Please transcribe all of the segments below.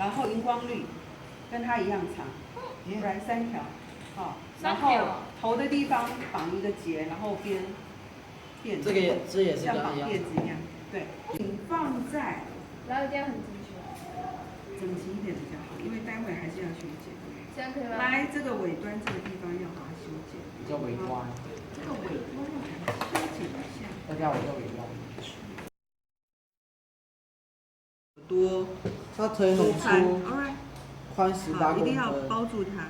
然后荧光绿跟它一样长，来3条，好，然后头的地方绑一个结，然后边这也是像绑辫子一样，对，请放在，然后一定要很整齐，整齐一点比较好，因为待会还是要修剪。这样可以吗？来，这个尾端这个地方要把它修剪，叫尾端，这个尾端要把它修剪一下。大家我叫尾端。多，它腿很粗，宽18公分，一定要包住它，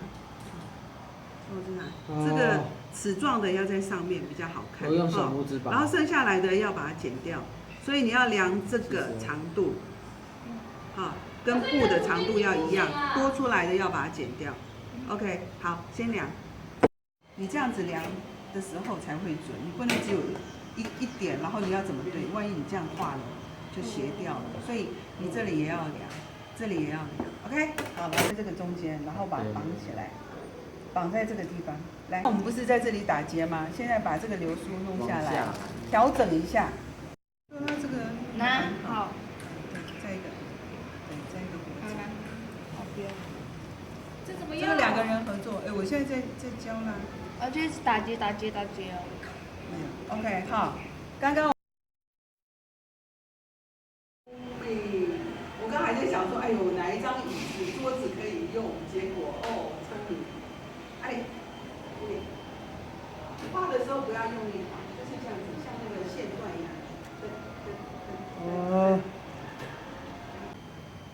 包住它。这个齿状的要在上面比较好看。我用小拇指绑。然后剩下来的要把它剪掉，所以你要量这个长度，好，跟布的长度要一样，多出来的要把它剪掉。OK， 好，先量。你这样子量的时候才会准，你不能只有一点，然后你要怎么对？万一你这样画了，就斜掉了。所以你这里也要量，这里也要量。OK， 好，在这个中间，然后把它绑起来，绑在这个地方。来，我们不是在这里打结吗？现在把这个流苏弄下来，调整一下。就它这个拿好，再一个，对，再一个脖子。好边。这怎么这个2个人合作，哎，我现在在教啦。就是打结哦。OK， 好，刚刚。我刚还在想说，哎呦，哪一张椅子、桌子可以用？结果哦，聪明。哎，对，画的时候不要用力画，就是这样子，像那个线段一样。对。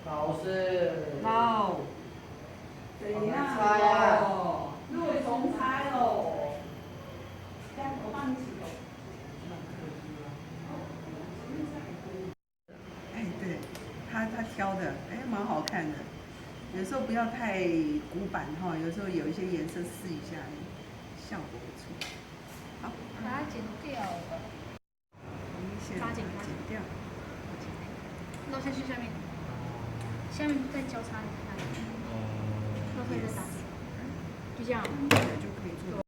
老师。老。怎样哦？若重猜哦。来，我帮你洗头。哎，对，他挑的，哎，蛮好看的。有时候不要太古板哈，有时候有一些颜色试一下，效果不错。好，把它剪掉了。抓紧剪掉。落下去下面，下面再交叉一下，落下再打，就这样。就可以做。